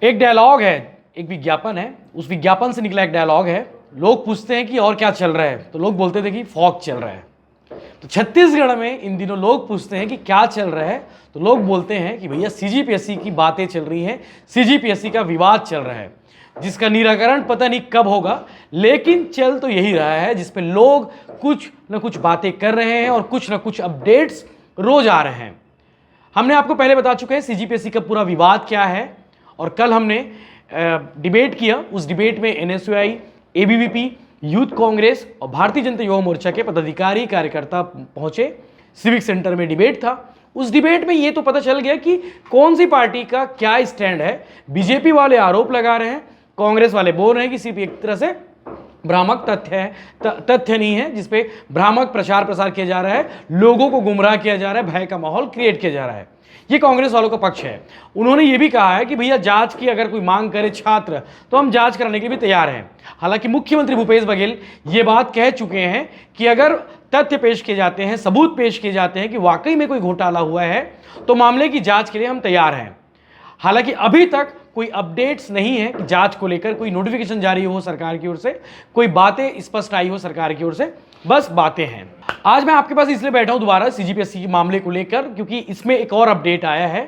एक डायलॉग है, एक विज्ञापन है, उस विज्ञापन से निकला एक डायलॉग है। लोग पूछते हैं कि और क्या चल रहा है, तो लोग बोलते थे कि फॉग चल रहा है। तो छत्तीसगढ़ में इन दिनों लोग पूछते हैं कि क्या चल रहा है, तो लोग बोलते हैं कि भैया सीजीपीएससी की बातें चल रही हैं, सीजीपीएससी का विवाद चल रहा है, जिसका निराकरण पता नहीं कब होगा, लेकिन चल तो यही रहा है, जिसपे लोग कुछ न कुछ बातें कर रहे हैं और कुछ न कुछ अपडेट्स रोज आ रहे हैं। हमने आपको पहले बता चुके हैं सीजीपीएससी का पूरा विवाद क्या है, और कल हमने डिबेट किया। उस डिबेट में एनएसयूआई, एबीवीपी, यूथ कांग्रेस और भारतीय जनता युवा मोर्चा के पदाधिकारी कार्यकर्ता पहुंचे। सिविक सेंटर में डिबेट था। उस डिबेट में ये तो पता चल गया कि कौन सी पार्टी का क्या स्टैंड है। बीजेपी वाले आरोप लगा रहे हैं, कांग्रेस वाले बोल रहे हैं कि सिर्फ एक तरह से भ्रामक तथ्य है, तथ्य नहीं है, जिसपे भ्रामक प्रचार प्रसार किया जा रहा है, लोगों को गुमराह किया जा रहा है, भय का माहौल क्रिएट किया जा रहा है। ये कांग्रेस वालों का पक्ष है। उन्होंने ये भी कहा है कि भैया जांच की अगर कोई मांग करे छात्र, तो हम जांच कराने के लिए भी तैयार हैं। हालांकि मुख्यमंत्री भूपेश बघेल ये बात कह चुके हैं कि अगर तथ्य पेश किए जाते हैं, सबूत पेश किए जाते हैं कि वाकई में कोई घोटाला हुआ है, तो मामले की जांच के लिए हम तैयार हैं। हालांकि अभी तक कोई अपडेट्स नहीं है कि जांच को लेकर कोई नोटिफिकेशन जारी हो सरकार की ओर से, कोई बातें स्पष्ट आई हो सरकार की ओर से, बस बातें हैं। आज मैं आपके पास इसलिए बैठा हूं दोबारा सीजीपीएससी के मामले को लेकर, क्योंकि इसमें एक और अपडेट आया है।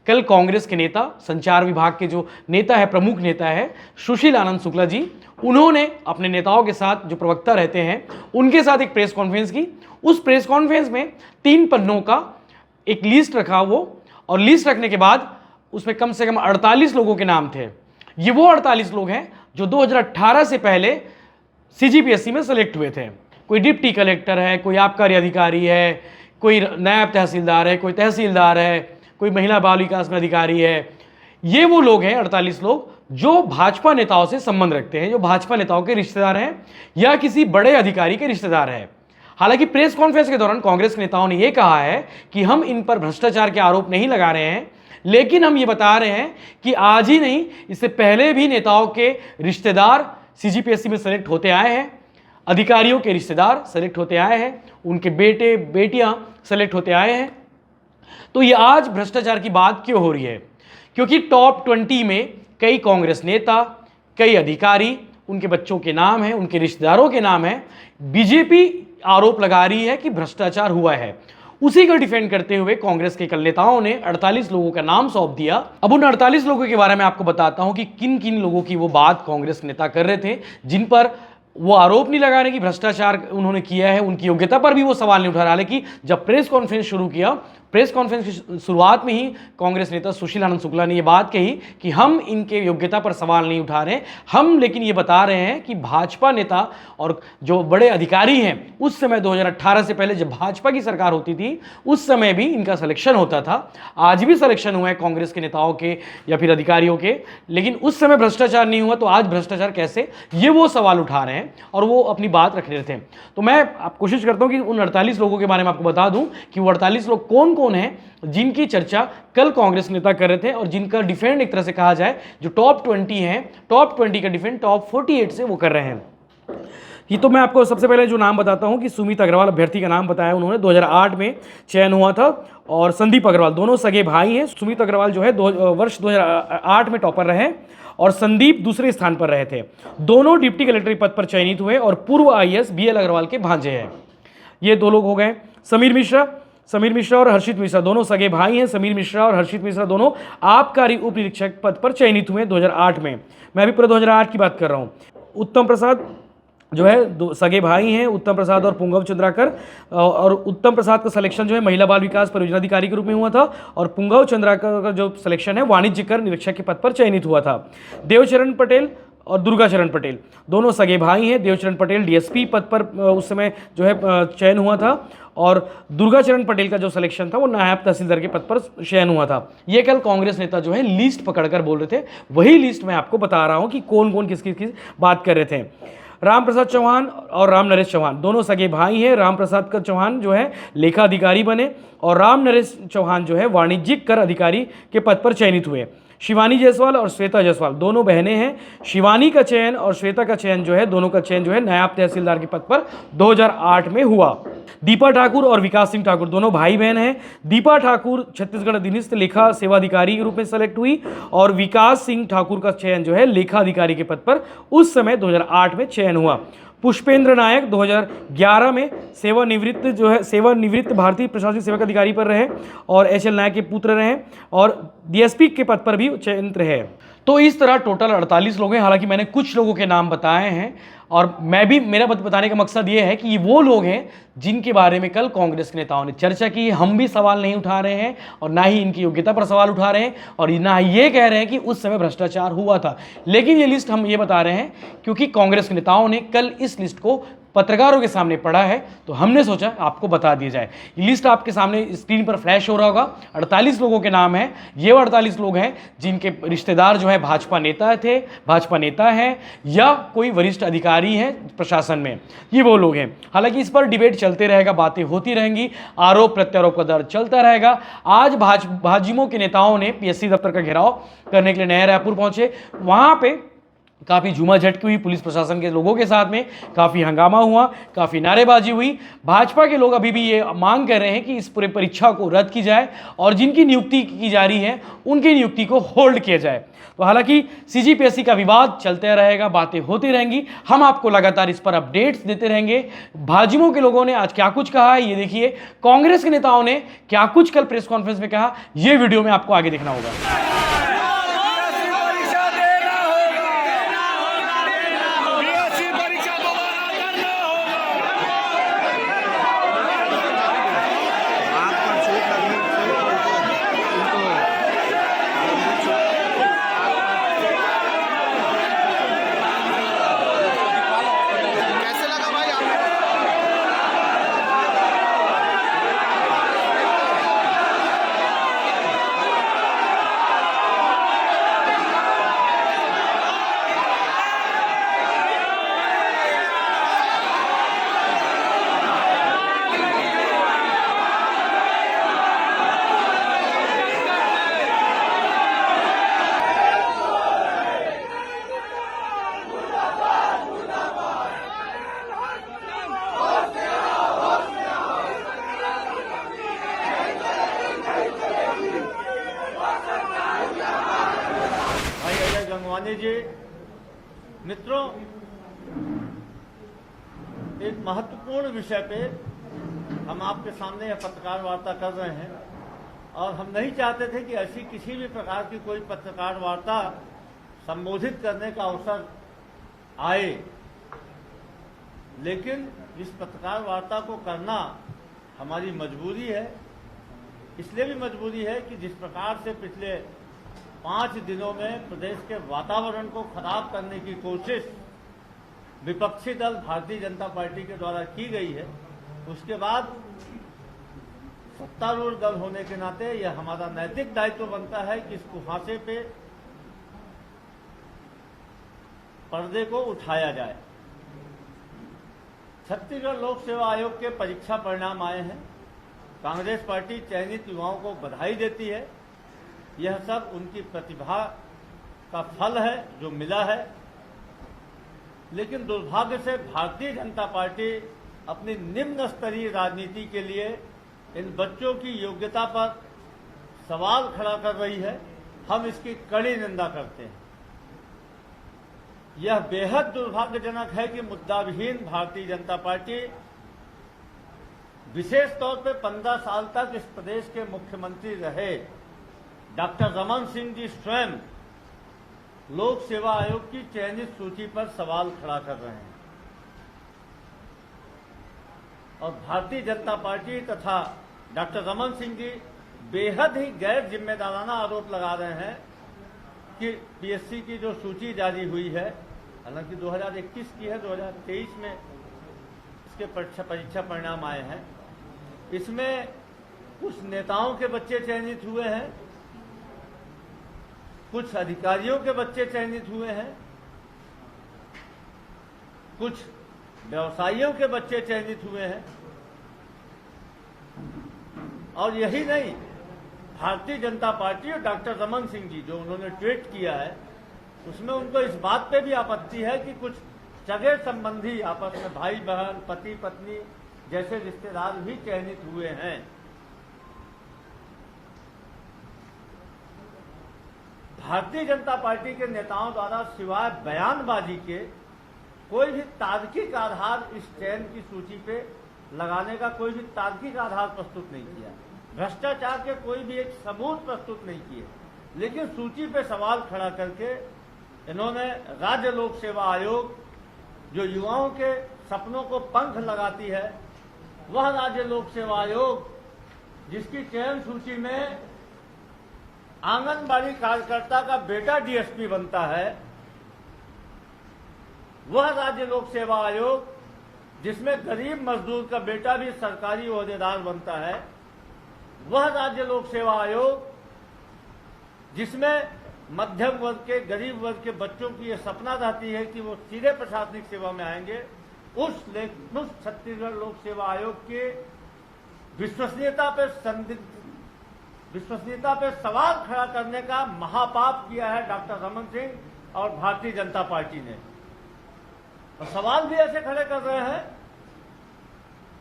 कल कांग्रेस के नेता, संचार विभाग के जो नेता है, प्रमुख नेता है सुशील आनंद शुक्ला जी, उन्होंने अपने नेताओं के साथ, जो प्रवक्ता रहते हैं, उनके साथ एक प्रेस कॉन्फ्रेंस की। उस प्रेस कॉन्फ्रेंस में 3 पन्नों का एक लिस्ट रखा वो, और लिस्ट रखने के बाद उसमें कम से कम 48 लोगों के नाम थे। ये वो 48 लोग हैं जो 2018 से पहले सीजीपीएससी में सेलेक्ट हुए थे। कोई डिप्टी कलेक्टर है, कोई आबकारी अधिकारी है, कोई नायब तहसीलदार है, कोई तहसीलदार है, कोई महिला बाल विकास में अधिकारी है। ये वो लोग हैं 48 लोग जो भाजपा नेताओं से संबंध रखते हैं, जो भाजपा नेताओं के रिश्तेदार हैं या किसी बड़े अधिकारी के रिश्तेदार हैं। हालांकि प्रेस कॉन्फ्रेंस के दौरान कांग्रेस के नेताओं ने यह कहा है कि हम इन पर भ्रष्टाचार के आरोप नहीं लगा रहे हैं, लेकिन हम ये बता रहे हैं कि आज ही नहीं, इससे पहले भी नेताओं के रिश्तेदार सीजीपीएससी में सेलेक्ट होते आए हैं, अधिकारियों के रिश्तेदार सेलेक्ट होते आए हैं, उनके बेटे बेटियां सेलेक्ट होते आए हैं। तो ये आज भ्रष्टाचार की बात क्यों हो रही है? क्योंकि टॉप 20 में कई कांग्रेस नेता, कई अधिकारी, उनके बच्चों के नाम हैं, उनके रिश्तेदारों के नाम हैं। बीजेपी आरोप लगा रही है कि भ्रष्टाचार हुआ है। उसी को डिफेंड करते हुए कांग्रेस के कल नेताओं ने 48 लोगों का नाम सौंप दिया। अब उन 48 लोगों के बारे में आपको बताता हूं कि किन किन लोगों की वो बात कांग्रेस नेता कर रहे थे, जिन पर वो आरोप नहीं लगा रहे कि भ्रष्टाचार उन्होंने किया है, उनकी योग्यता पर भी वो सवाल नहीं उठा रहा। हालांकि जब प्रेस कॉन्फ्रेंस शुरू किया, प्रेस कॉन्फ्रेंस की शुरुआत में ही कांग्रेस नेता सुशील आनंद शुक्ला ने यह बात कही कि हम इनके योग्यता पर सवाल नहीं उठा रहे, हम लेकिन ये बता रहे हैं कि भाजपा नेता और जो बड़े अधिकारी हैं, उस समय 2018 से पहले जब भाजपा की सरकार होती थी, उस समय भी इनका सिलेक्शन होता था। आज भी सिलेक्शन हुआ है कांग्रेस के नेताओं के या फिर अधिकारियों के, लेकिन उस समय भ्रष्टाचार नहीं हुआ, तो आज भ्रष्टाचार कैसे, ये वो सवाल उठा रहे हैं और वो अपनी बात रख रहे थे। तो मैं आप कोशिश करता हूं कि उन 48 लोगों के बारे में आपको बता दूं कि वो 48 लोग कौन कौन हैं जिनकी चर्चा कल कांग्रेस नेता कर रहे थे और जिनका डिफेंड एक तरह से कहा जाए, जो टॉप 20 हैं, टॉप 20 का डिफेंड टॉप 48 से वो कर रहे हैं। ये तो मैं आपको सबसे पहले जो नाम बताता हूं कि सुमित अग्रवाल अभ्यर्थी का नाम बताया उन्होंने, 2008 में चयन हुआ था, और संदीप अग्रवाल, दोनों सगे भाई हैं। सुमित अग्रवाल जो है वर्ष 2008 में टॉपर रहे और संदीप दूसरे स्थान पर रहे थे। दोनों डिप्टी कलेक्टर पद पर चयनित हुए और पूर्व आईएएस बीएल अग्रवाल के भांजे हैं। ये 2 लोग हो गए। समीर मिश्रा और हर्षित मिश्रा दोनों सगे भाई हैं। समीर मिश्रा और हर्षित मिश्रा दोनों आबकारी उप निरीक्षक पद पर चयनित हुए 2008 में। मैं अभी पूरे 2008 की बात कर रहा हूँ। उत्तम प्रसाद जो है सगे भाई हैं, उत्तम प्रसाद और पुंगव चंद्राकर, और उत्तम प्रसाद का सिलेक्शन जो है महिला बाल विकास परियोजना अधिकारी के रूप में हुआ था और पुंगव चंद्राकर का जो सिलेक्शन है वाणिज्य कर निरीक्षक के पद पर चयनित हुआ था। देवचरण पटेल और दुर्गाचरण पटेल दोनों सगे भाई हैं। देवचरण पटेल डीएसपी पद पर उस समय जो है चयन हुआ था और दुर्गाचरण पटेल का जो सिलेक्शन था वो नायब तहसीलदार के पद पर चयन हुआ था। ये कल कांग्रेस नेता जो है लिस्ट पकड़कर बोल रहे थे, वही लिस्ट मैं आपको बता रहा हूं कि कौन कौन किस किस बात कर रहे थे। राम प्रसाद चौहान और राम नरेश चौहान दोनों सगे भाई हैं। राम प्रसाद का चौहान जो है लेखा अधिकारी बने और राम नरेश चौहान जो है वाणिज्यिक कर अधिकारी के पद पर चयनित हुए। शिवानी जायसवाल और श्वेता जायसवाल दोनों बहनें हैं। शिवानी का चयन और श्वेता का चयन जो है, दोनों का चयन जो है नायब तहसीलदार के पद पर 2008 में हुआ। दीपा ठाकुर और विकास सिंह ठाकुर दोनों भाई बहन हैं। दीपा ठाकुर छत्तीसगढ़ अधीनस्थ लेखा सेवा अधिकारी के रूप में सेलेक्ट हुई और विकास सिंह ठाकुर का चयन जो है लेखा अधिकारी के पद पर उस समय 2008 में चयन हुआ। पुष्पेंद्र नायक 2011 में सेवानिवृत्त भारतीय प्रशासनिक सेवक अधिकारी पर रहे और एच.एल. नायक के पुत्र रहे और डीएसपी के पद पर भी चयनित रहे। तो इस तरह टोटल 48 लोग हैं। हालांकि मैंने कुछ लोगों के नाम बताए हैं और मेरा बताने का मकसद ये है कि ये वो लोग हैं जिनके बारे में कल कांग्रेस के नेताओं ने चर्चा की। हम भी सवाल नहीं उठा रहे हैं और ना ही इनकी योग्यता पर सवाल उठा रहे हैं और ना ये कह रहे हैं कि उस समय भ्रष्टाचार हुआ था। लेकिन ये लिस्ट हम ये बता रहे हैं क्योंकि कांग्रेस के नेताओं ने कल इस लिस्ट को पत्रकारों के सामने पढ़ा है, तो हमने सोचा आपको बता दिया जाए। ये लिस्ट आपके सामने स्क्रीन पर फ्लैश हो रहा होगा। 48 लोगों के नाम हैं। ये 48 लोग हैं जिनके रिश्तेदार जो है भाजपा नेता हैं या कोई वरिष्ठ अधिकारी हैं प्रशासन में। ये वो लोग हैं। हालांकि इस पर डिबेट चलते रहेगा, बातें होती रहेंगी, आरोप प्रत्यारोप का दर चलता रहेगा। आज भाजयुमो के नेताओं ने पीएससी दफ्तर का घेराव करने के लिए नया रायपुर पहुंचे। वहां पे काफ़ी झूमाझटकी हुई, पुलिस प्रशासन के लोगों के साथ में काफ़ी हंगामा हुआ, काफ़ी नारेबाजी हुई। भाजपा के लोग अभी भी ये मांग कर रहे हैं कि इस पूरे परीक्षा को रद्द की जाए और जिनकी नियुक्ति की जा रही है उनकी नियुक्ति को होल्ड किया जाए। तो हालांकि सीजीपीएससी का विवाद चलते रहेगा, बातें होती रहेंगी, हम आपको लगातार इस पर अपडेट्स देते रहेंगे। भाजयुमो के लोगों ने आज क्या कुछ कहा है ये देखिए, कांग्रेस के नेताओं ने क्या कुछ कल प्रेस कॉन्फ्रेंस में कहा, ये वीडियो में आपको आगे देखना होगा। गंगवानी जी, मित्रों, एक महत्वपूर्ण विषय पे हम आपके सामने यह पत्रकार वार्ता कर रहे हैं और हम नहीं चाहते थे कि ऐसी किसी भी प्रकार की कोई पत्रकार वार्ता संबोधित करने का अवसर आए, लेकिन इस पत्रकार वार्ता को करना हमारी मजबूरी है। इसलिए भी मजबूरी है कि जिस प्रकार से पिछले 5 दिनों में प्रदेश के वातावरण को खराब करने की कोशिश विपक्षी दल भारतीय जनता पार्टी के द्वारा की गई है, उसके बाद सत्तारूढ़ दल होने के नाते यह हमारा नैतिक दायित्व बनता है कि इस कुहासे पे पर्दे को उठाया जाए। छत्तीसगढ़ लोक सेवा आयोग के परीक्षा परिणाम आए हैं। कांग्रेस पार्टी चयनित युवाओं को बधाई देती है। यह सब उनकी प्रतिभा का फल है जो मिला है, लेकिन दुर्भाग्य से भारतीय जनता पार्टी अपनी निम्न स्तरीय राजनीति के लिए इन बच्चों की योग्यता पर सवाल खड़ा कर रही है। हम इसकी कड़ी निंदा करते हैं। यह बेहद दुर्भाग्यजनक है कि मुद्दाविहीन भारतीय जनता पार्टी विशेष तौर पर 15 साल तक इस प्रदेश के मुख्यमंत्री रहे डॉक्टर रमन सिंह जी स्वयं लोक सेवा आयोग की चयनित सूची पर सवाल खड़ा कर रहे हैं और भारतीय जनता पार्टी तथा डॉक्टर रमन सिंह जी बेहद ही गैर जिम्मेदाराना आरोप लगा रहे हैं कि पीएससी की जो सूची जारी हुई है, हालांकि 2021 की है, 2023 में इसके परीक्षा परिणाम आए हैं, इसमें कुछ नेताओं के बच्चे चयनित हुए हैं, कुछ अधिकारियों के बच्चे चयनित हुए हैं, कुछ व्यवसायियों के बच्चे चयनित हुए हैं और यही नहीं, भारतीय जनता पार्टी और डॉक्टर रमन सिंह जी जो उन्होंने ट्वीट किया है उसमें उनको इस बात पे भी आपत्ति है कि कुछ सगे संबंधी आपस में भाई बहन पति पत्नी जैसे रिश्तेदार भी चयनित हुए हैं। भारतीय जनता पार्टी के नेताओं द्वारा सिवाय बयानबाजी के कोई भी तार्किक आधार इस चयन की सूची पे लगाने का कोई भी तार्किक आधार प्रस्तुत नहीं किया, भ्रष्टाचार के कोई भी एक सबूत प्रस्तुत नहीं किए, लेकिन सूची पे सवाल खड़ा करके इन्होंने राज्य लोक सेवा आयोग जो युवाओं के सपनों को पंख लगाती है, वह राज्य लोक सेवा आयोग जिसकी चयन सूची में आंगनबाड़ी कार्यकर्ता का बेटा डीएसपी बनता है, वह राज्य लोक सेवा आयोग जिसमें गरीब मजदूर का बेटा भी सरकारी ओहदेदार बनता है, वह राज्य लोक सेवा आयोग जिसमें मध्यम वर्ग के गरीब वर्ग के बच्चों की यह सपना रहती है कि वो सीधे प्रशासनिक सेवा में आएंगे, उस छत्तीसगढ़ लोक सेवा आयोग के विश्वसनीयता पे सवाल खड़ा करने का महापाप किया है डॉक्टर रमन सिंह और भारतीय जनता पार्टी ने। और सवाल भी ऐसे खड़े कर रहे हैं,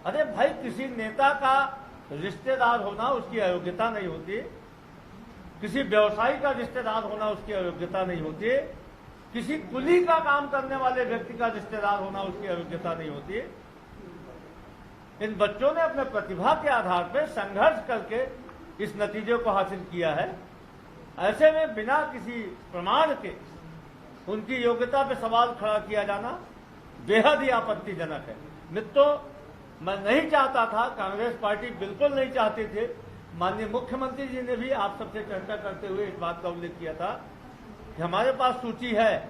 अरे भाई किसी नेता का रिश्तेदार होना उसकी अयोग्यता नहीं होती, किसी व्यवसायी का रिश्तेदार होना उसकी अयोग्यता नहीं होती, किसी कुली का काम करने वाले व्यक्ति का रिश्तेदार होना उसकी अयोग्यता नहीं होती। इन बच्चों ने अपने प्रतिभा के आधार पर संघर्ष करके इस नतीजे को हासिल किया है। ऐसे में बिना किसी प्रमाण के उनकी योग्यता पर सवाल खड़ा किया जाना बेहद ही आपत्तिजनक है। मित्रों, मैं नहीं चाहता था, कांग्रेस पार्टी बिल्कुल नहीं चाहती थी, माननीय मुख्यमंत्री जी ने भी आप सबसे चर्चा करते हुए इस बात का उल्लेख किया था कि हमारे पास सूची है,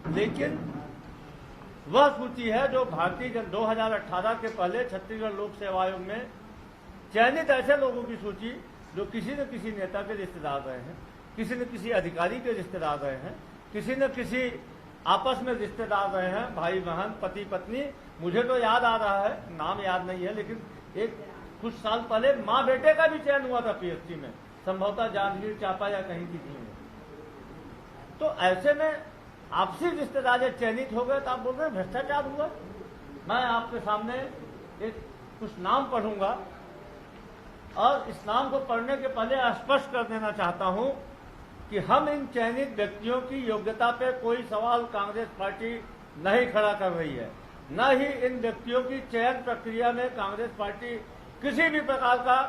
लेकिन वह सूची है जो 2018 के पहले छत्तीसगढ़ लोक सेवा आयोग में चयनित ऐसे लोगों की सूची जो किसी न किसी नेता के रिश्तेदार रहे हैं, किसी न किसी अधिकारी के रिश्तेदार रहे हैं, किसी न किसी आपस में रिश्तेदार रहे हैं, भाई बहन पति पत्नी। मुझे तो याद आ रहा है, नाम याद नहीं है, लेकिन एक कुछ साल पहले माँ बेटे का भी चयन हुआ था पीएससी में, संभवतः जांजगीर चांपा या कहीं की थी में। तो ऐसे में आपसी रिश्तेदार चयनित हो गए तो आप बोल रहे हैं भ्रष्टाचार हुआ। मैं आपके सामने एक कुछ नाम पढ़ूंगा और इस नाम को पढ़ने के पहले स्पष्ट कर देना चाहता हूं कि हम इन चयनित व्यक्तियों की योग्यता पे कोई सवाल कांग्रेस पार्टी नहीं खड़ा कर रही है, न ही इन व्यक्तियों की चयन प्रक्रिया में कांग्रेस पार्टी किसी भी प्रकार का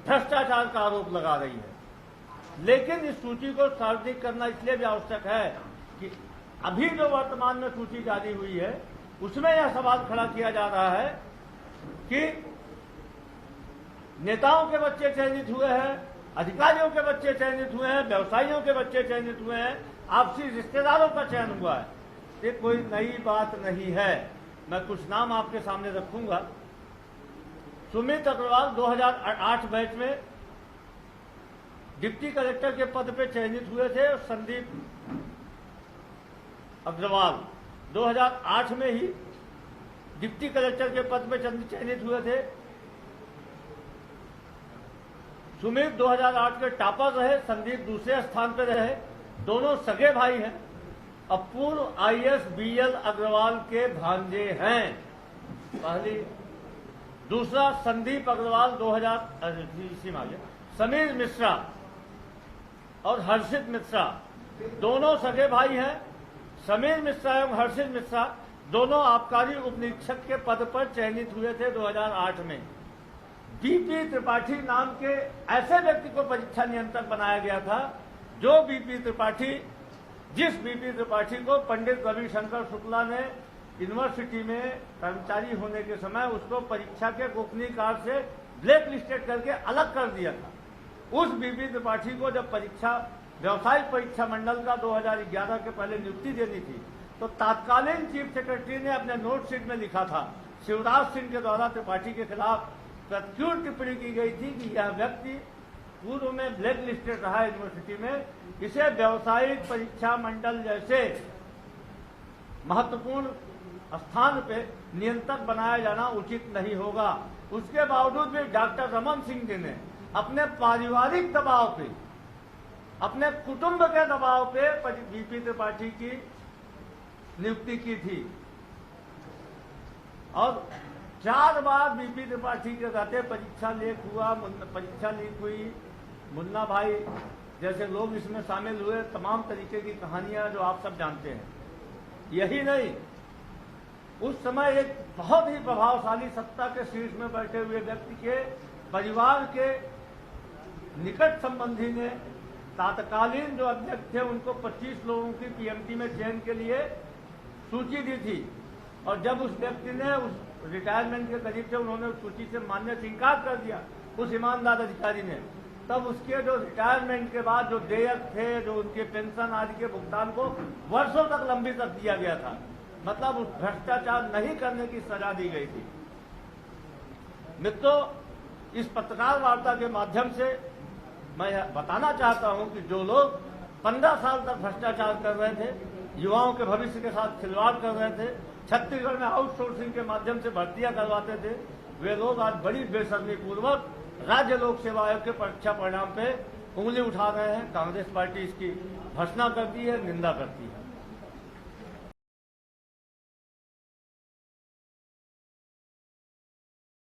भ्रष्टाचार का आरोप लगा रही है। लेकिन इस सूची को सार्वजनिक करना इसलिए भी आवश्यक है कि अभी जो वर्तमान में सूची जारी हुई है उसमें यह सवाल खड़ा किया जा रहा है कि नेताओं के बच्चे चयनित हुए हैं, अधिकारियों के बच्चे चयनित हुए हैं, व्यवसायियों के बच्चे चयनित हुए हैं, आपसी रिश्तेदारों का चयन हुआ है। ये कोई नई बात नहीं है। मैं कुछ नाम आपके सामने रखूंगा। सुमित अग्रवाल 2008 बैच में डिप्टी कलेक्टर के पद पे चयनित हुए थे। संदीप अग्रवाल 2008 में ही डिप्टी कलेक्टर के पद पे चयनित हुए थे। सुमित 2008 के टॉपर रहे, संदीप दूसरे स्थान पर रहे। दोनों सगे भाई हैं। अब पूर्व आईएएस बीएल अग्रवाल के भांजे हैं। पहली दूसरा संदीप अग्रवाल 2000 समीर मिश्रा और हर्षित मिश्रा दोनों सगे भाई हैं। समीर मिश्रा एवं हर्षित मिश्रा दोनों आबकारी उप निरीक्षक के पद पर चयनित हुए थे 2008 में। बीपी त्रिपाठी नाम के ऐसे व्यक्ति को परीक्षा नियंत्रक बनाया गया था जो जिस बीपी त्रिपाठी को पंडित रविशंकर शुक्ला ने यूनिवर्सिटी में कर्मचारी होने के समय उसको परीक्षा के गोपनीय कार्ड से ब्लैक लिस्टेड करके अलग कर दिया था। उस बीपी त्रिपाठी को जब व्यावसायिक परीक्षा मंडल का 2011 के पहले नियुक्ति देनी थी तो तत्कालीन चीफ सेक्रेटरी ने अपने नोट शीट में लिखा था, शिवराज सिंह के द्वारा त्रिपाठी के खिलाफ प्रत्युर टिप्पणी की गई थी कि यह व्यक्ति पूर्व में ब्लैक लिस्टेड रहा यूनिवर्सिटी में, इसे व्यावसायिक परीक्षा मंडल जैसे महत्वपूर्ण स्थान पे नियंत्रक बनाया जाना उचित नहीं होगा। उसके बावजूद भी डॉक्टर रमन सिंह जी ने अपने पारिवारिक दबाव पे, अपने कुटुंब के दबाव पे बीपी त्रिपाठी की नियुक्ति की थी। और 4 बार बीपी त्रिपाठी के रहते परीक्षा लीक हुई, मुन्ना भाई जैसे लोग इसमें शामिल हुए, तमाम तरीके की कहानियां जो आप सब जानते हैं। यही नहीं, उस समय एक बहुत ही प्रभावशाली सत्ता के शीर्ष में बैठे हुए व्यक्ति के परिवार के निकट संबंधी ने तत्कालीन जो अध्यक्ष थे उनको 25 लोगों की पीएमटी में चयन के लिए सूची दी थी। और जब उस व्यक्ति ने उस रिटायरमेंट के करीब थे, उन्होंने उस सूची से मानने से इनकार कर दिया उस ईमानदार अधिकारी ने, तब उसके जो रिटायरमेंट के बाद जो देयक थे, जो उनके पेंशन आदि के भुगतान को वर्षों तक लंबित रख दिया गया था। मतलब उस भ्रष्टाचार नहीं करने की सजा दी गई थी। मित्रों, इस पत्रकार वार्ता के माध्यम से मैं बताना चाहता हूं कि जो लोग 15 साल तक भ्रष्टाचार कर रहे थे, युवाओं के भविष्य के साथ खिलवाड़ कर रहे थे, छत्तीसगढ़ में आउटसोर्सिंग के माध्यम से भर्तियां करवाते थे, वे लोग आज बड़ी बेशर्मी पूर्वक राज्य लोक सेवा आयोग के परीक्षा परिणाम पे उंगली उठा रहे हैं। कांग्रेस पार्टी इसकी भर्त्सना करती है, निंदा करती है।